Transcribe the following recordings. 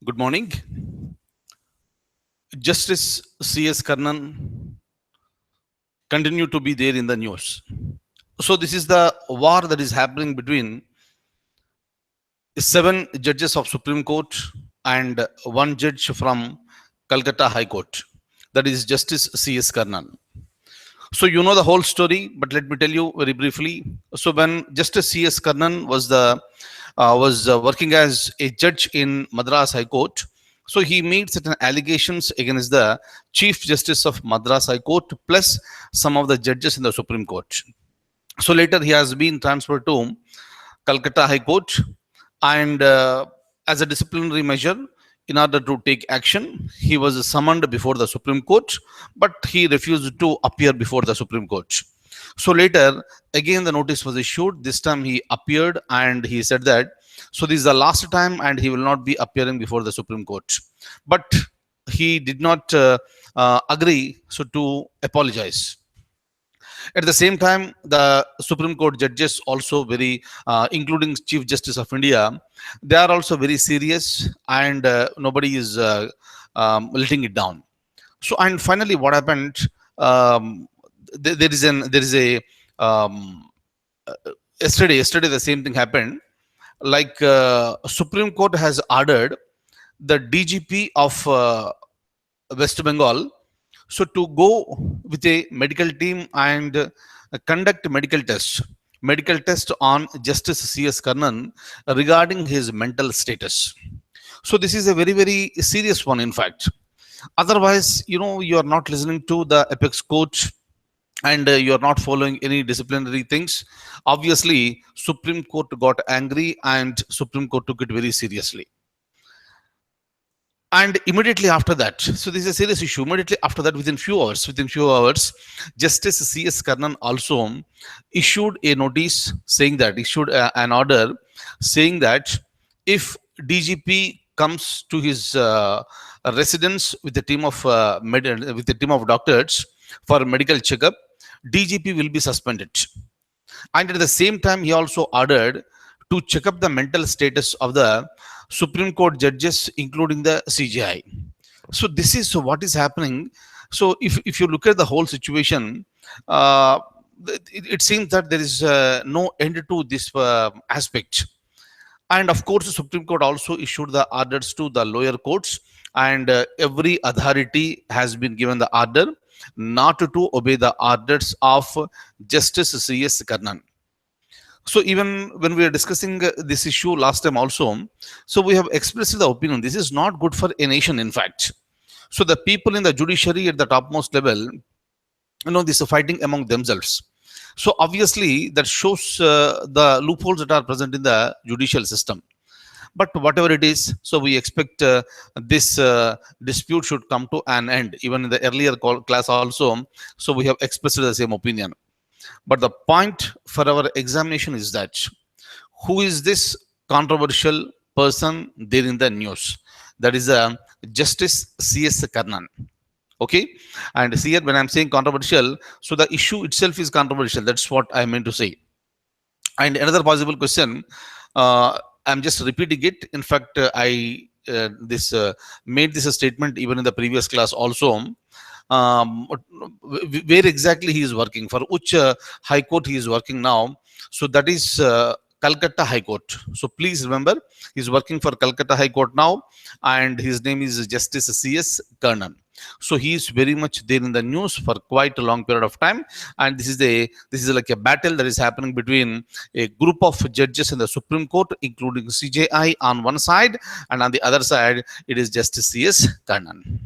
Good morning. Justice C.S. Karnan continue to be there in the news. So this is the war that is happening between 7 judges of Supreme Court and one judge from Calcutta High Court. That is Justice C.S. Karnan. So you know the whole story, but let me tell you very briefly. So when Justice C.S. Karnan was working as a judge in Madras High Court, so he made certain allegations against the Chief Justice of Madras High Court plus some of the judges in the Supreme Court. So later he has been transferred to Calcutta High Court, and as a disciplinary measure, in order to take action, he was summoned before the Supreme Court, but he refused to appear before the Supreme Court. So later, again, the notice was issued. This time he appeared and he said that, so this is the last time and he will not be appearing before the Supreme Court. But he did not agree to apologize. At the same time, the Supreme Court judges also including Chief Justice of India, they are also very serious, and nobody is letting it down. So, and finally, what happened? There is a yesterday the same thing happened. Like Supreme Court has ordered the DGP of West Bengal to go with a medical team and conduct medical test on Justice C.S. Karnan regarding his mental status. So this is a very serious one, in fact. Otherwise, you are not listening to the apex court and you are not following any disciplinary things. Obviously, Supreme Court got angry and Supreme Court took it very seriously. And immediately after that, so this is a serious issue. Immediately after that, within few hours, Justice C.S. Karnan also issued a notice saying that, an order saying that if DGP comes to his residence with a team of doctors for medical checkup, DGP will be suspended. And at the same time, he also ordered to check up the mental status of the Supreme Court judges, including the CJI. So this is what is happening. So if you look at the whole situation, it seems that there is no end to this aspect. And of course, the Supreme Court also issued the orders to the lower courts, and every authority has been given the order not to obey the orders of Justice C.S. Karnan. So even when we were discussing this issue last time also, so we have expressed the opinion, this is not good for a nation, in fact. So the people in the judiciary at the topmost level, this is fighting among themselves. So obviously that shows the loopholes that are present in the judicial system. But whatever it is, so we expect this dispute should come to an end. Even in the earlier class also, so we have expressed the same opinion. But the point for our examination is that who is this controversial person there in the news? That is Justice C.S. Karnan. Okay, and here when I'm saying controversial, so the issue itself is controversial. That's what I meant to say. And another possible question, I'm just repeating it. In fact, I made this a statement even in the previous class also. Where exactly he is working, for which High Court he is working now. So that is Calcutta High Court. So please remember, he is working for Calcutta High Court now, and his name is Justice C.S. Karnan. So he is very much there in the news for quite a long period of time, and this is like a battle that is happening between a group of judges in the Supreme Court, including CJI on one side, and on the other side it is Justice C.S. Karnan.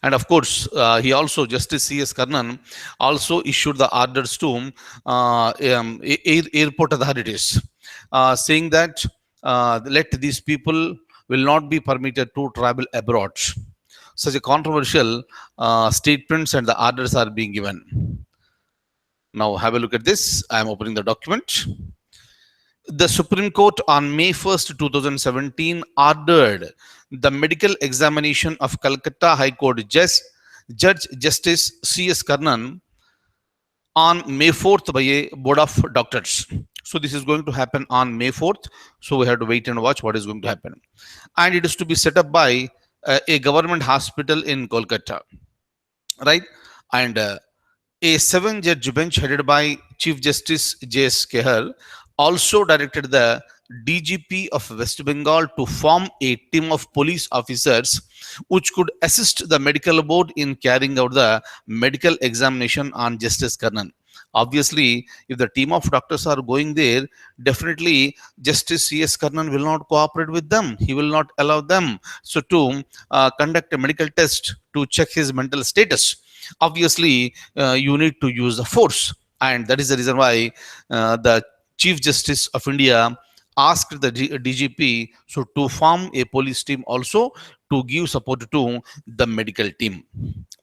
And of course, Justice C.S. Karnan also issued the orders to airport authorities, saying that let these people will not be permitted to travel abroad. Such a controversial statements and the orders are being given. Now have a look at this. I am opening the document. The Supreme Court on May 1st, 2017 ordered the medical examination of Calcutta High Court Judge Justice C.S. Karnan on May 4th by a board of doctors. So this is going to happen on May 4th. So we have to wait and watch what is going to happen. And it is to be set up by a government hospital in Kolkata, right? And a seven-judge bench headed by Chief Justice J.S. Kehar also directed the DGP of West Bengal to form a team of police officers which could assist the medical board in carrying out the medical examination on Justice Karnan. Obviously, if the team of doctors are going there, definitely Justice C.S. Karnan will not cooperate with them. He will not allow them so to conduct a medical test to check his mental status. Obviously, you need to use the force, and that is the reason why the Chief Justice of India asked the DGP so to form a police team also to give support to the medical team.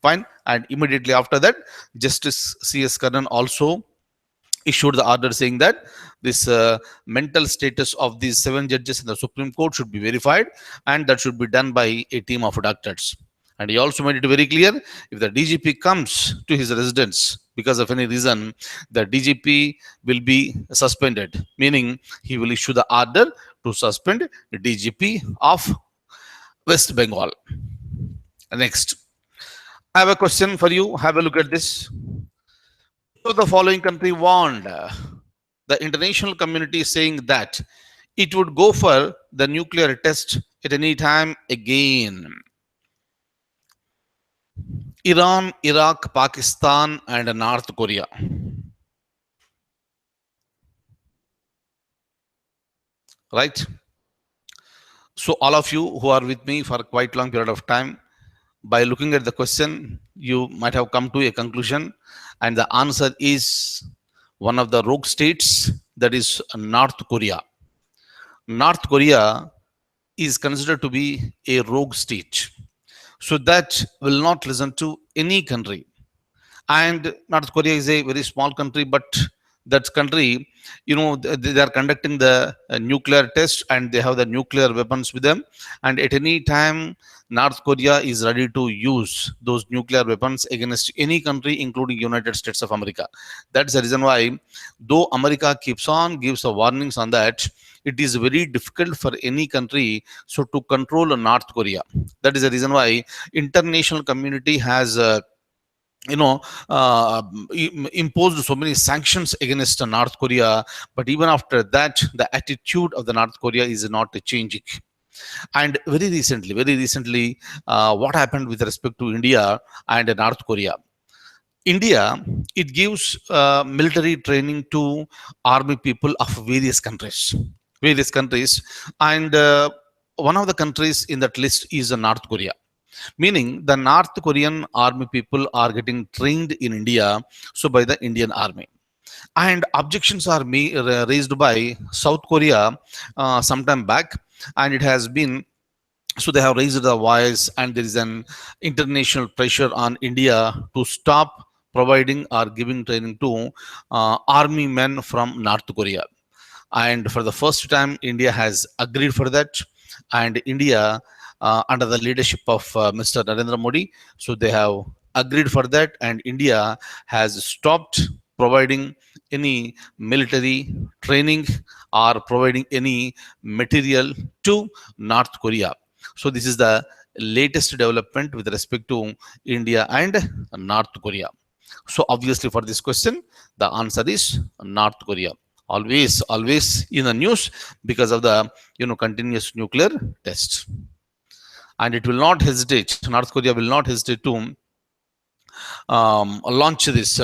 Fine. And immediately after that, Justice C.S. Karan also issued the order saying that this mental status of these seven judges in the Supreme Court should be verified, and that should be done by a team of doctors. And he also made it very clear, if the DGP comes to his residence because of any reason, the DGP will be suspended, meaning he will issue the order to suspend the DGP of West Bengal. Next, I have a question for you. Have a look at this. So the following country warned the international community saying that it would go for the nuclear test at any time again. Iran, Iraq, Pakistan, and North Korea. Right? So all of you who are with me for a quite long period of time, by looking at the question, you might have come to a conclusion, and the answer is one of the rogue states, that is North Korea. North Korea is considered to be a rogue state, so that will not listen to any country. And North Korea is a very small country, but that country, they are conducting the nuclear test, and they have the nuclear weapons with them. And at any time, North Korea is ready to use those nuclear weapons against any country, including United States of America. That's the reason why, though America keeps on gives a warnings on that, it is very difficult for any country so to control North Korea. That is the reason why international community has you know imposed so many sanctions against North Korea. But even after that, the attitude of the North Korea is not changing. And very recently, what happened with respect to India and North Korea? India, it gives military training to army people of various countries, and one of the countries in that list is North Korea, meaning the North Korean army people are getting trained in India, so by the Indian army. And objections are raised by South Korea sometime back, and it has been, so they have raised the voice, and there is an international pressure on India to stop providing or giving training to army men from North Korea. And for the first time, India has agreed for that. And India, under the leadership of Mr. Narendra Modi, so they have agreed for that, and India has stopped providing any military training or providing any material to North Korea. So this is the latest development with respect to India and North Korea. So obviously for this question, the answer is North Korea. Always in the news because of the continuous nuclear tests. And it will not hesitate, North Korea will not hesitate to launch this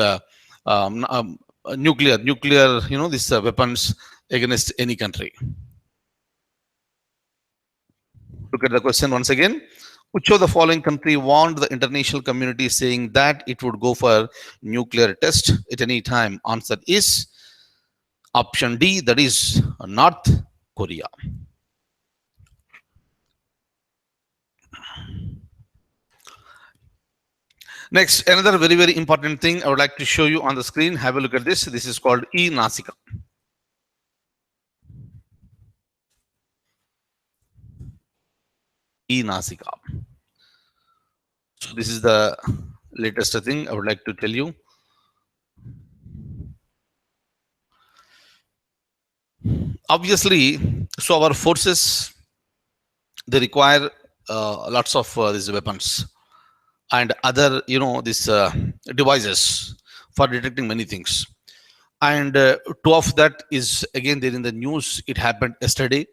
nuclear these weapons against any country. Look at the question once again. Which of the following country warned the international community saying that it would go for nuclear test at any time? Answer is option D, that is North Korea. Next, another very important thing I would like to show you on the screen. Have a look at this. This is called E-Nasika. E-Nasika. So this is the latest thing I would like to tell you. Obviously, so our forces, they require lots of these weapons and other, these devices for detecting many things. And two of that is again there in the news. It happened yesterday.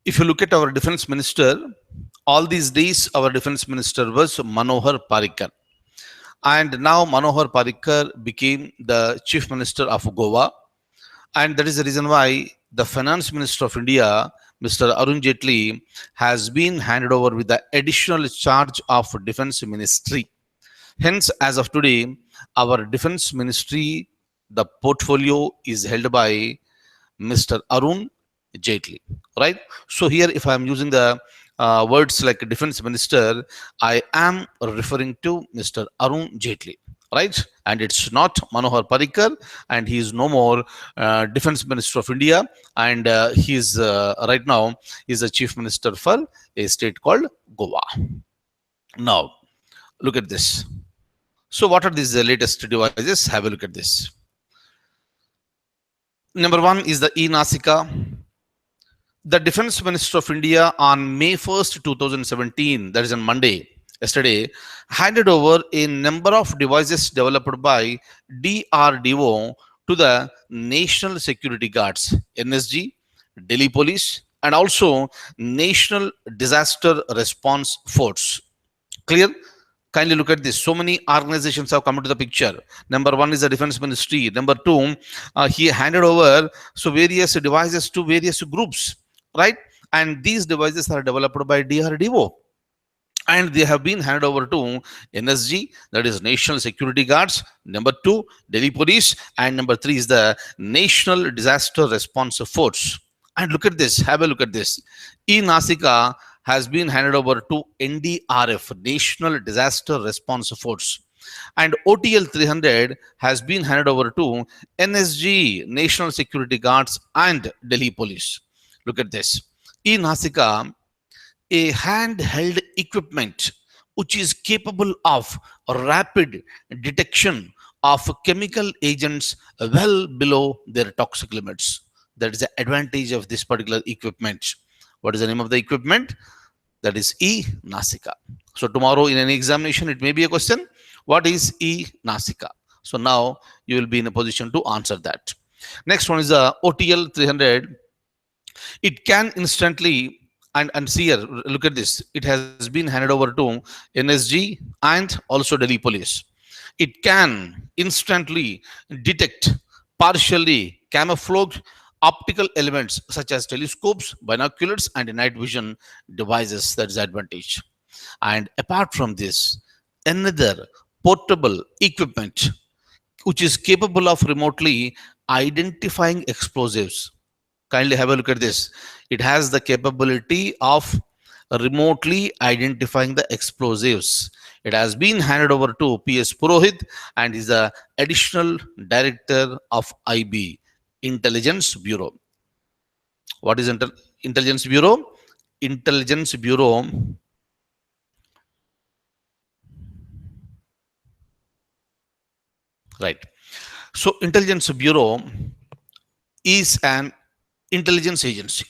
If you look at our defense minister, all these days our defense minister was Manohar Parrikar, and now Manohar Parrikar became the chief minister of Goa, and that is the reason why the finance minister of India, Mr. Arun Jaitley, has been handed over with the additional charge of defense ministry. Hence, as of today, our defense ministry, the portfolio is held by Mr. Arun Jaitley, right? So here, if I am using the words like defense minister, I am referring to Mr. Arun Jaitley, right? And it's not Manohar Parrikar, and he is no more defense minister of India, and he is right now is the chief minister for a state called Goa. Now, look at this. So, what are these latest devices? Have a look at this. Number one is the E-Nasika. The Defense Minister of India on May 1st, 2017, that is on Monday, yesterday, handed over a number of devices developed by DRDO to the National Security Guards, NSG, Delhi Police, and also National Disaster Response Force. Clear? Kindly look at this. So many organizations have come into the picture. Number one is the Defense Ministry. Number two, he handed over so various devices to various groups, right? And these devices are developed by DRDO, and they have been handed over to NSG, that is National Security Guards. Number two, Delhi Police, and number three is the National Disaster Response Force. And look at this. Have a look at this. E-Nasika has been handed over to NDRF, National Disaster Response Force, and OTL 300 has been handed over to NSG, National Security Guards, and Delhi Police. Look at this. E-Nasika, a handheld equipment which is capable of rapid detection of chemical agents well below their toxic limits. That is the advantage of this particular equipment. What is the name of the equipment? That is E-Nasika. So tomorrow in an examination, it may be a question. What is E-Nasika? So now you will be in a position to answer that. Next one is the OTL 300. It can instantly, and see here, look at this. It has been handed over to NSG and also Delhi Police. It can instantly detect partially camouflaged optical elements such as telescopes, binoculars, and night vision devices. That is the advantage. And apart from this, another portable equipment which is capable of remotely identifying explosives. Kindly have a look at this. It has the capability of remotely identifying the explosives. It has been handed over to PS Purohit, and is the additional director of IB, Intelligence Bureau. What is Intelligence Bureau? Intelligence Bureau, right. So Intelligence Bureau is an intelligence agency.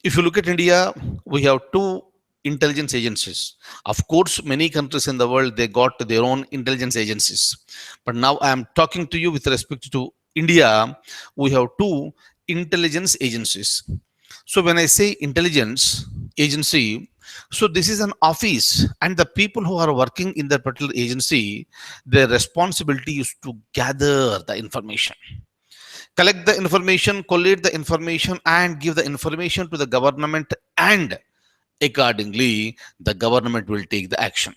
If you look at India, we have two intelligence agencies. Of course, many countries in the world, they got their own intelligence agencies. But now I am talking to you with respect to India, we have two intelligence agencies. So when I say intelligence agency, so this is an office, and the people who are working in that particular agency, their responsibility is to gather the information, collect the information, collate the information, and give the information to the government, and accordingly the government will take the action,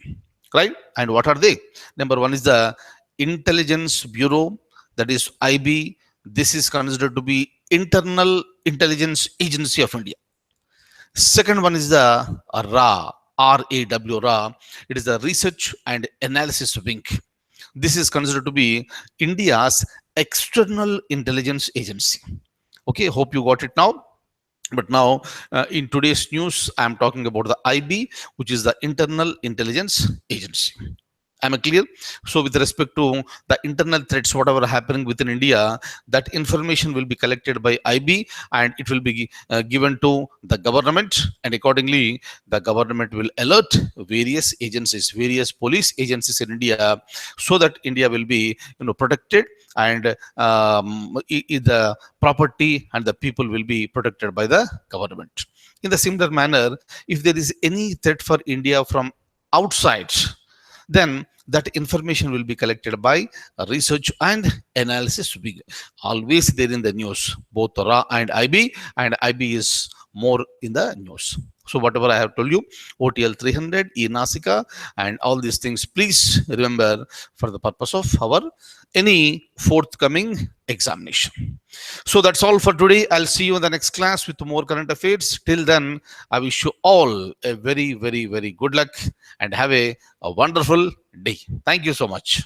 right? And what are they? Number one is the Intelligence Bureau, that is IB. This is considered to be Internal Intelligence Agency of India. Second one is the RA, RAW, RA. It is the Research and Analysis Wing. This is considered to be India's external intelligence agency. Okay, hope you got it now. But now, in today's news, I am talking about the IB, which is the Internal Intelligence Agency. Am I clear? So, with respect to the internal threats, whatever happening within India, that information will be collected by IB and it will be given to the government, and accordingly, the government will alert various agencies, various police agencies in India, so that India will be, protected, and the property and the people will be protected by the government. In the similar manner, if there is any threat for India from outside, then that information will be collected by research and analysis. We always there in the news, both Ra and IB is more in the news. So whatever I have told you, OTL 300, E-Nasika, and all these things, please remember for the purpose of our any forthcoming examination. So that's all for today. I'll see you in the next class with more current affairs. Till then, I wish you all a very, very, very good luck and have a wonderful day. Thank you so much.